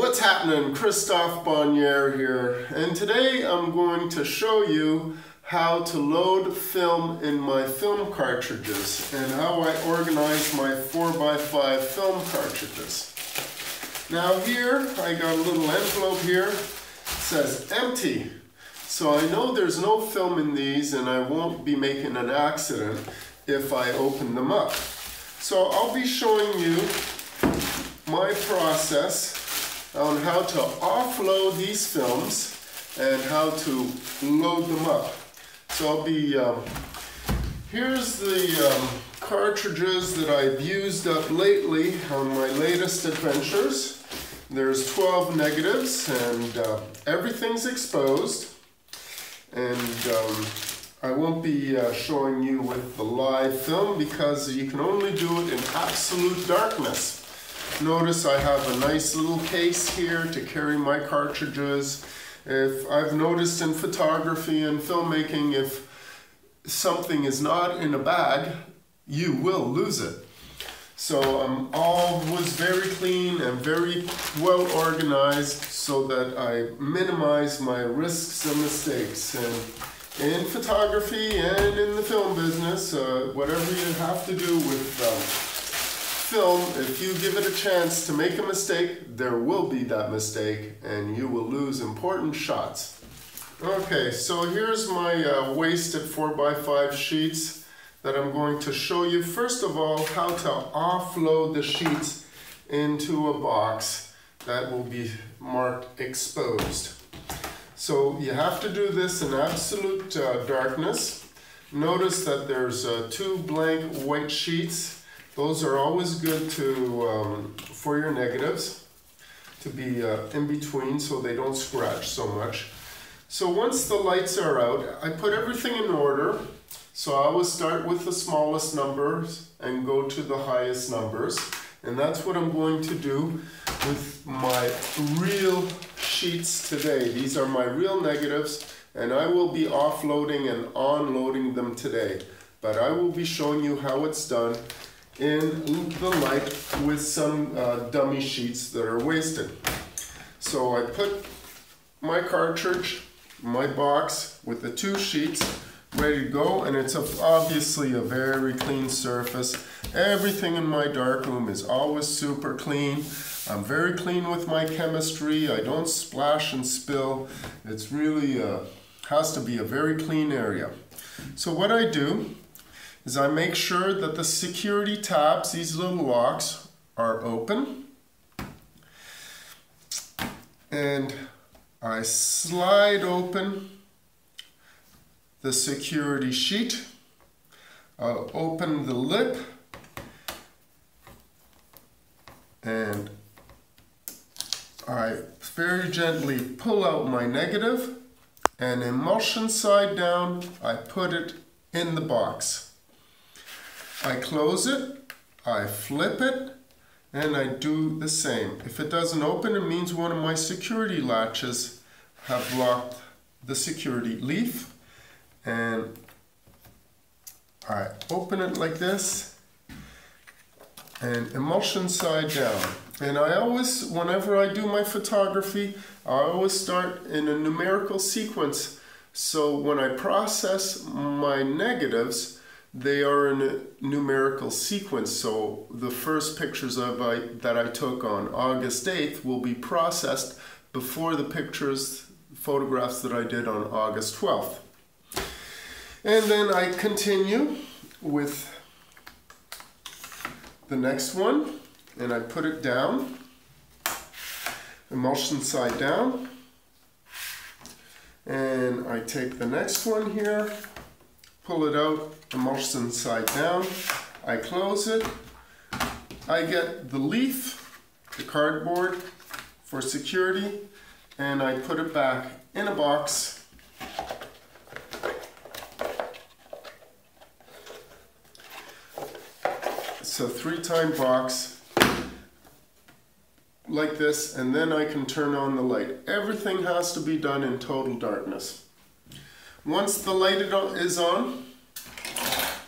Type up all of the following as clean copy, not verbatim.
What's happening? Christophe Bonnier here, and today I'm going to show you how to load film in my film cartridges and how I organize my 4x5 film cartridges. Now here I got a little envelope here. It says empty, so I know there's no film in these and I won't be making an accident if I open them up. So I'll be showing you my process on how to offload these films and how to load them up. So I'll be, here's the cartridges that I've used up lately on my latest adventures. There's 12 negatives and everything's exposed, and I won't be showing you with the live film because you can only do it in absolute darkness. Notice I have a nice little case here to carry my cartridges. If I've noticed in photography and filmmaking, if something is not in a bag, you will lose it. So I'm always very clean and very well organized so that I minimize my risks and mistakes. And in photography and in the film business, whatever you have to do with film, if you give it a chance to make a mistake, there will be that mistake and you will lose important shots. Okay, so here's my wasted 4x5 sheets that I'm going to show you. First of all, how to offload the sheets into a box that will be marked exposed. So you have to do this in absolute darkness. Notice that there's two blank white sheets. Those are always good to for your negatives to be in between so they don't scratch so much. So once the lights are out, I put everything in order. So I always start with the smallest numbers and go to the highest numbers. And that's what I'm going to do with my real sheets today. These are my real negatives, and I will be offloading and onloading them today. But I will be showing you how it's done in the light with some dummy sheets that are wasted. So I put my cartridge, my box with the two sheets ready to go, and it's obviously a very clean surface. Everything in my darkroom is always super clean. I'm very clean with my chemistry. I don't splash and spill. It's really has to be a very clean area. So what I do is I make sure that the security tabs, these little locks, are open. And I slide open the security sheet. I'll open the lip and I very gently pull out my negative, and emulsion side down, I put it in the box. I close it, I flip it, and I do the same. If it doesn't open, it means one of my security latches have blocked the security leaf. And I open it like this, and emulsion side down. And I always, whenever I do my photography, I always start in a numerical sequence. So when I process my negatives, they are in a numerical sequence. So the first pictures that I took on August 8th will be processed before the photographs that I did on August 12th. And then I continue with the next one, and I put it down, emulsion side down, and I take the next one here, pull it out, emulsion side down, I close it, I get the leaf, the cardboard for security, and I put it back in a box. It's a 3-time box like this, and then I can turn on the light. Everything has to be done in total darkness. Once the light is on,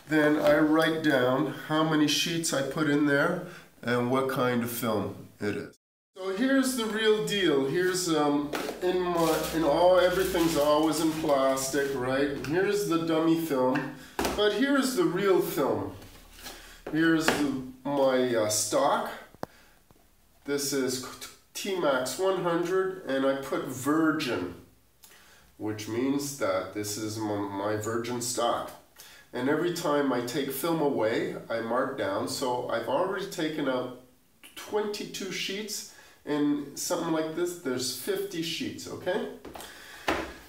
then I write down how many sheets I put in there and what kind of film it is. So here's the real deal. Here's everything's always in plastic, right? Here's the dummy film, but here's the real film. Here's my stock. This is T-Max 100, and I put virgin, which means that this is my virgin stock. And every time I take film away, I mark down. So I've already taken out 22 sheets, and something like this, there's 50 sheets, okay?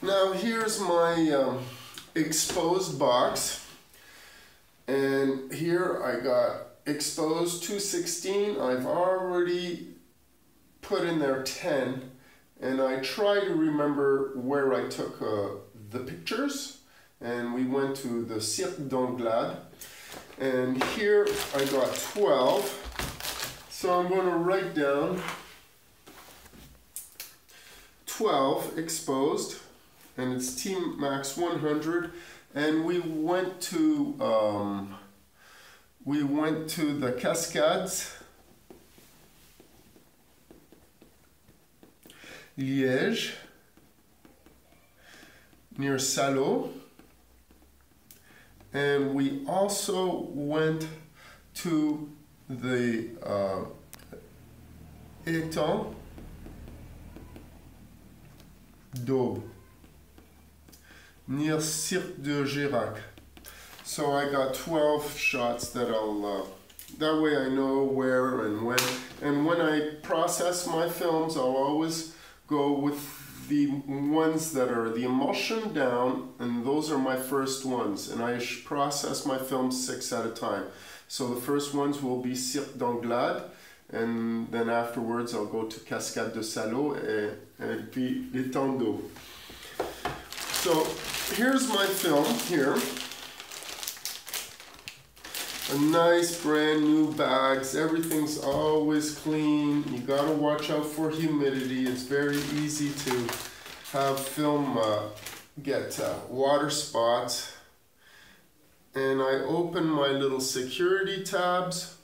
Now here's my exposed box, and here I got exposed 216. I've already put in there 10, and I try to remember where I took the pictures, and we went to the Cirque d'Anglade, and here I got 12, so I'm going to write down 12 exposed, and it's T-Max 100, and we went to the Cascades, Liège, near Salot, and we also went to the étang d'Aube, near Cirque de Girac. So I got 12 shots that I'll, that way I know where and when. And when I process my films, I'll always go with the ones that are the emulsion down, and those are my first ones. And I process my films 6 at a time. So the first ones will be Cirque d'Anglade, and then afterwards I'll go to Cascade de Salot and puis l'étang d'Aube. So here's my film here. A nice brand new bags. Everything's always clean. You gotta watch out for humidity. It's very easy to have film get water spots. And I open my little security tabs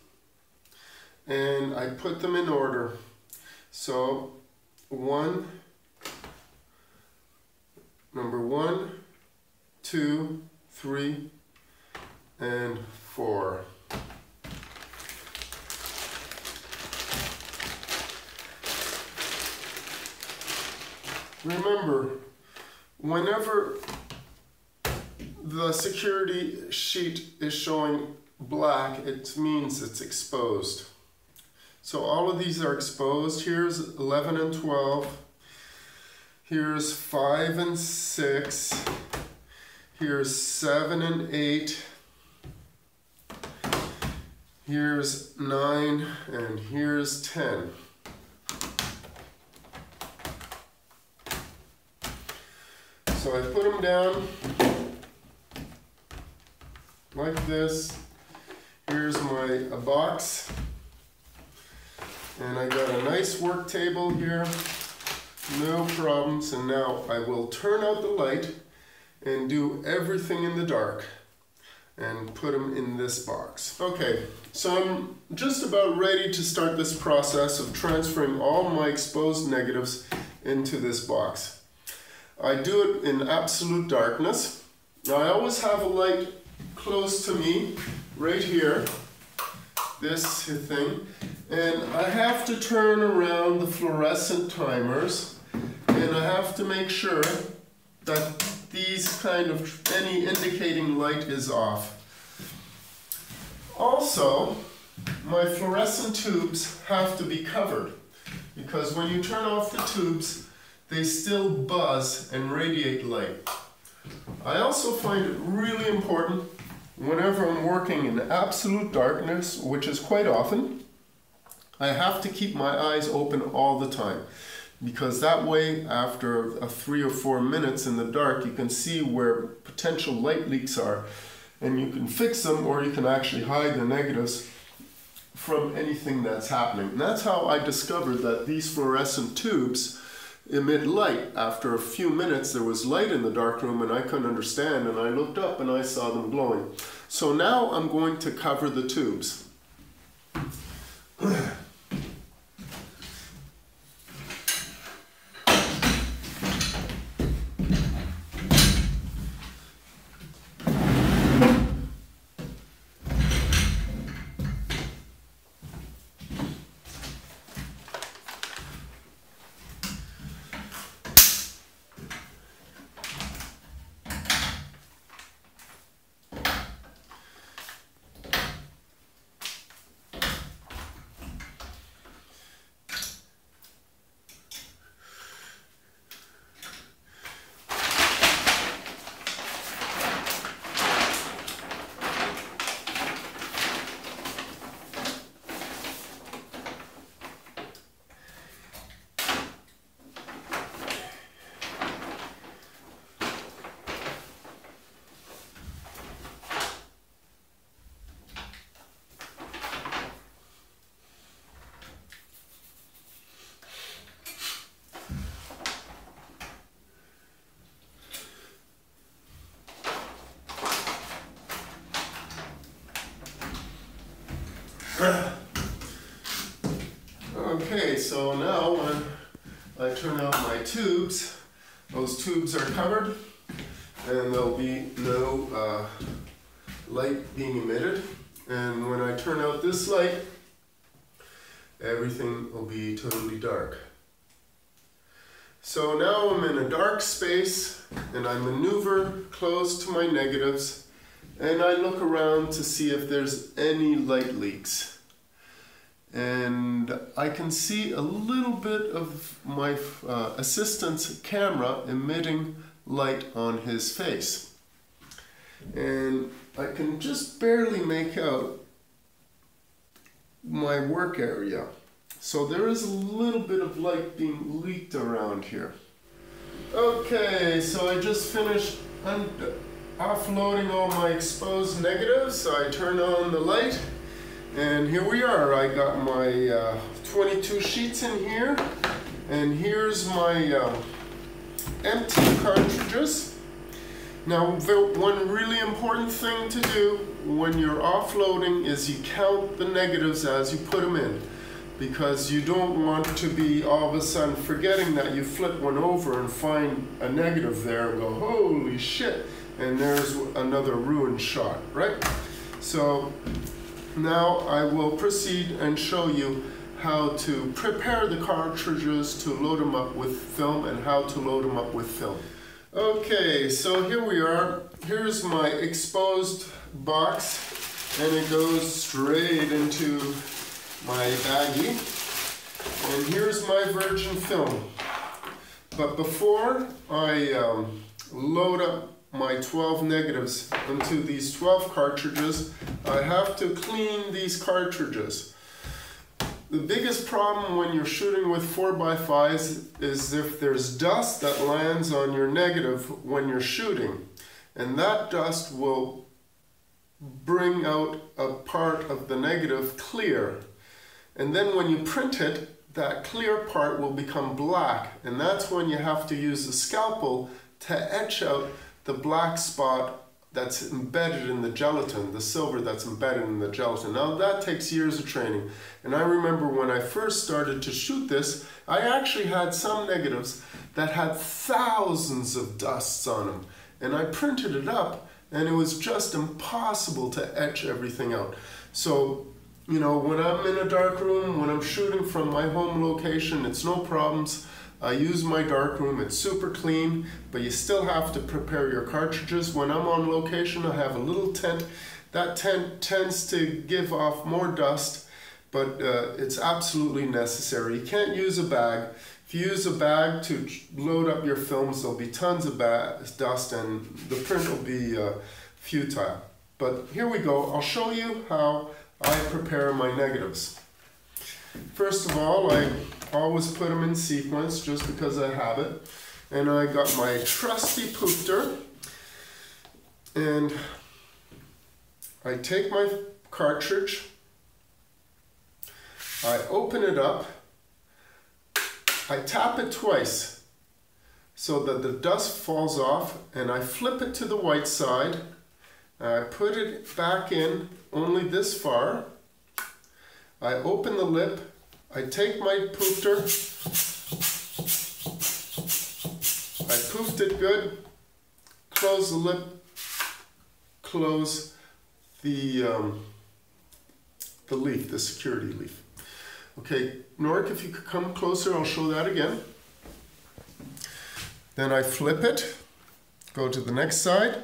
and I put them in order. So number 1, 2, 3, and 4. Remember, whenever the security sheet is showing black, it means it's exposed. So all of these are exposed. Here's 11 and 12. Here's 5 and 6. Here's 7 and 8. Here's 9, and here's 10. So I put them down like this. Here's my box, and I got a nice work table here, no problems. And now I will turn out the light and do everything in the dark and put them in this box. Okay, so I'm just about ready to start this process of transferring all my exposed negatives into this box. I do it in absolute darkness. Now I always have a light close to me, right here, this thing, and I have to turn around the fluorescent timers, and I have to make sure that these kind of, any indicating light is off. Also, my fluorescent tubes have to be covered, because when you turn off the tubes, they still buzz and radiate light. I also find it really important whenever I'm working in absolute darkness, which is quite often, I have to keep my eyes open all the time, because that way, after 3 or 4 minutes in the dark, you can see where potential light leaks are, and you can fix them, or you can actually hide the negatives from anything that's happening. And that's how I discovered that these fluorescent tubes emit light. After a few minutes, there was light in the dark room and I couldn't understand, and I looked up and I saw them glowing. So now I'm going to cover the tubes. Okay, so now when I turn out my tubes, those tubes are covered and there'll be no light being emitted. And when I turn out this light, everything will be totally dark. So now I'm in a dark space and I maneuver close to my negatives and I look around to see if there's any light leaks. And I can see a little bit of my assistant's camera emitting light on his face. And I can just barely make out my work area. So there is a little bit of light being leaked around here. Okay, so I just finished offloading all my exposed negatives. I turn on the light. And here we are. I got my 22 sheets in here, and here's my empty cartridges. Now, one really important thing to do when you're offloading is you count the negatives as you put them in, because you don't want to be all of a sudden forgetting that you flip one over and find a negative there and go, holy shit, and there's another ruined shot, right? So now I will proceed and show you how to prepare the cartridges to load them up with film and how to load them up with film. Okay, so here we are. Here's my exposed box and it goes straight into my baggie. And here's my virgin film. But before I load up my 12 negatives into these 12 cartridges, I have to clean these cartridges. The biggest problem when you're shooting with 4x5s is if there's dust that lands on your negative when you're shooting, and that dust will bring out a part of the negative clear, and then when you print it, that clear part will become black, and that's when you have to use a scalpel to etch out the black spot that's embedded in the gelatin, the silver that's embedded in the gelatin. Now that takes years of training. And I remember when I first started to shoot this, I actually had some negatives that had thousands of dusts on them. And I printed it up and it was just impossible to etch everything out. So, you know, when I'm in a dark room, when I'm shooting from my home location, it's no problems. I use my darkroom, it's super clean, but you still have to prepare your cartridges. When I'm on location, I have a little tent. That tent tends to give off more dust, but it's absolutely necessary. You can't use a bag. If you use a bag to load up your films, there'll be tons of dust and the print will be futile. But here we go. I'll show you how I prepare my negatives. First of all, I always put them in sequence just because I have it. And I got my trusty poofter. And I take my cartridge. I open it up. I tap it twice so that the dust falls off. And I flip it to the white side. I put it back in only this far. I open the lip, I take my poofter, I poofed it good, close the lip, close the leaf, the security leaf. Okay, Norik, if you could come closer, I'll show that again. Then I flip it, go to the next side,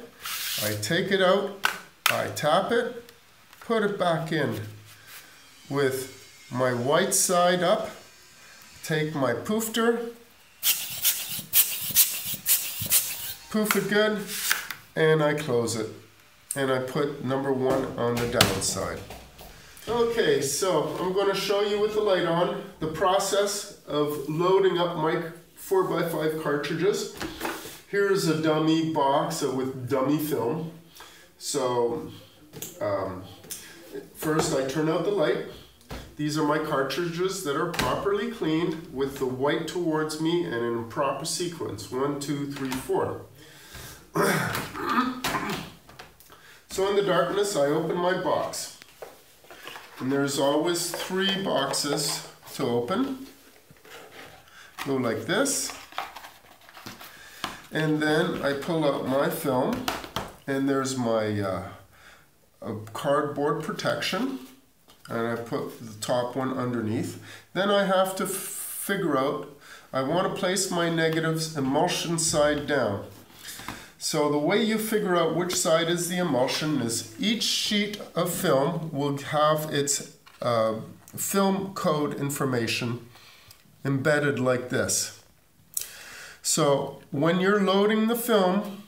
I take it out, I tap it, put it back in. With my white side up, take my poofter, poof it good, and I close it. And I put number 1 on the downside. Okay, so I'm going to show you with the light on the process of loading up my 4x5 cartridges. Here's a dummy box with dummy film. So first I turn out the light. These are my cartridges that are properly cleaned with the white towards me and in proper sequence. 1, 2, 3, 4. So in the darkness I open my box. And there's always 3 boxes to open. Go like this. And then I pull out my film, and there's my cardboard protection, and I put the top one underneath. Then I have to figure out, I want to place my negatives emulsion side down. So the way you figure out which side is the emulsion is each sheet of film will have its film code information embedded like this. So when you're loading the film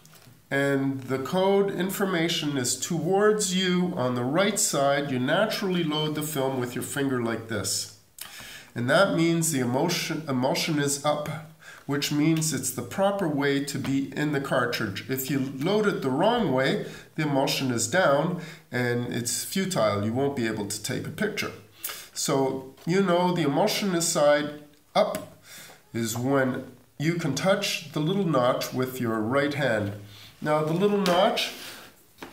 and the code information is towards you on the right side, you naturally load the film with your finger like this. And that means the emulsion is up, which means it's the proper way to be in the cartridge. If you load it the wrong way, the emulsion is down and it's futile. You won't be able to take a picture. So you know the emulsion is side up is when you can touch the little notch with your right hand. Now the little notch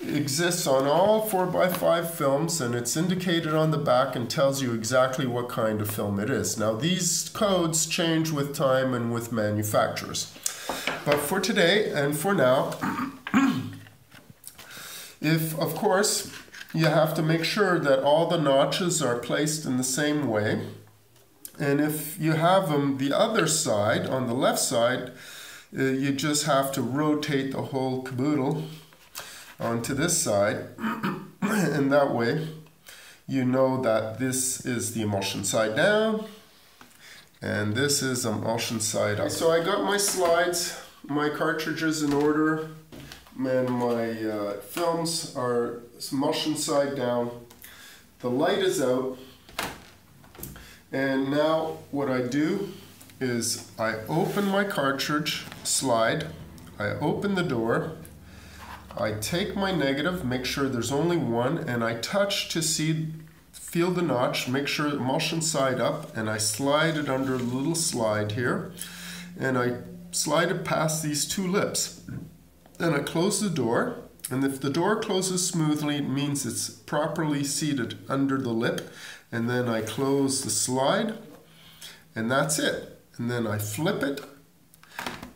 exists on all 4x5 films, and it's indicated on the back and tells you exactly what kind of film it is. Now these codes change with time and with manufacturers. But for today and for now, of course, you have to make sure that all the notches are placed in the same way. And if you have them the other side, on the left side, you just have to rotate the whole caboodle onto this side, and that way you know that this is the emulsion side down and this is emulsion side up. So I got my slides, my cartridges in order, and my films are emulsion side down. The light is out, and now what I do is I open my cartridge slide, I open the door, I take my negative, make sure there's only one, and I touch to feel the notch, make sure emulsion side up, and I slide it under a little slide here, and I slide it past these two lips. Then I close the door, and if the door closes smoothly, it means it's properly seated under the lip, and then I close the slide, and that's it. And then I flip it,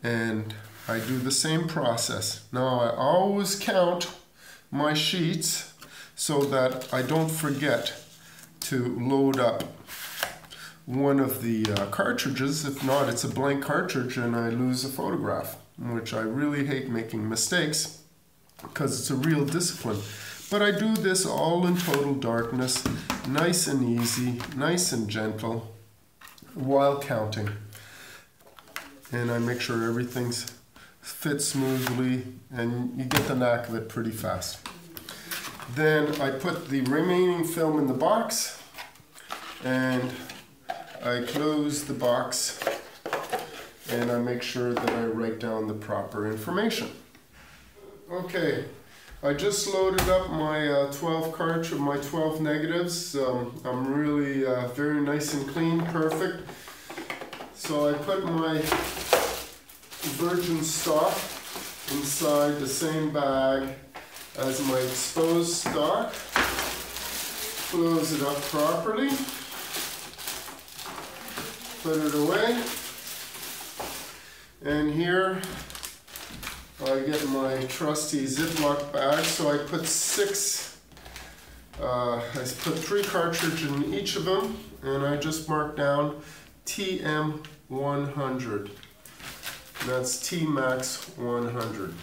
and I do the same process. Now I always count my sheets so that I don't forget to load up one of the cartridges. If not, it's a blank cartridge and I lose a photograph, which I really hate making mistakes because it's a real discipline. But I do this all in total darkness, nice and easy, nice and gentle, while counting. And I make sure everything's fits smoothly, and you get the knack of it pretty fast. Then I put the remaining film in the box, and I close the box, and I make sure that I write down the proper information. Okay, I just loaded up my 12 negatives. I'm really very nice and clean, perfect. So I put my virgin stock inside the same bag as my exposed stock. Close it up properly. Put it away. And here I get my trusty Ziploc bag. So I put I put 3 cartridges in each of them, and I just mark down TM100. That's T-Max 100.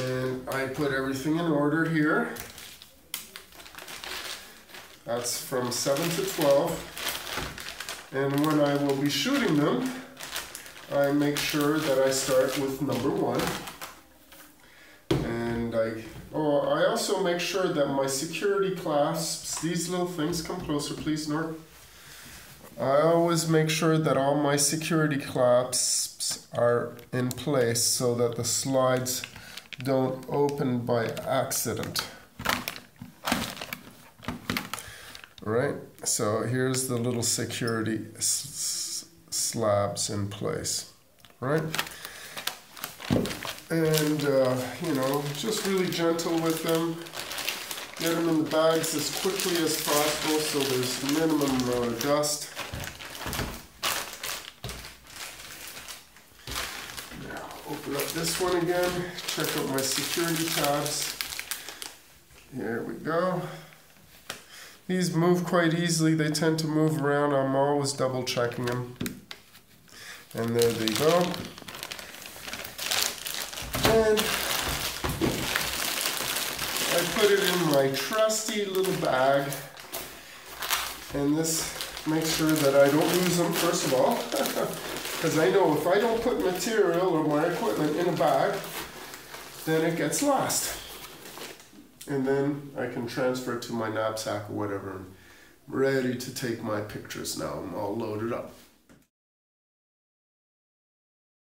And I put everything in order here. That's from 7 to 12. And when I will be shooting them, I make sure that I start with number 1. And I also make sure that my security clasps, these little things, come closer please, North. I always make sure that all my security clasps are in place so that the slides don't open by accident. Right? So here's the little security slabs in place. Right? And, you know, just really gentle with them. get them in the bags as quickly as possible so there's minimum amount of dust. Now, open up this one again, check out my security tabs. Here we go. These move quite easily, they tend to move around, I'm always double checking them. And there they go. And I put it in my trusty little bag, and this makes sure that I don't lose them, first of all, because I know if I don't put material or my equipment in a bag, then it gets lost. And then I can transfer it to my knapsack or whatever. I'm ready to take my pictures now. I'm all loaded up.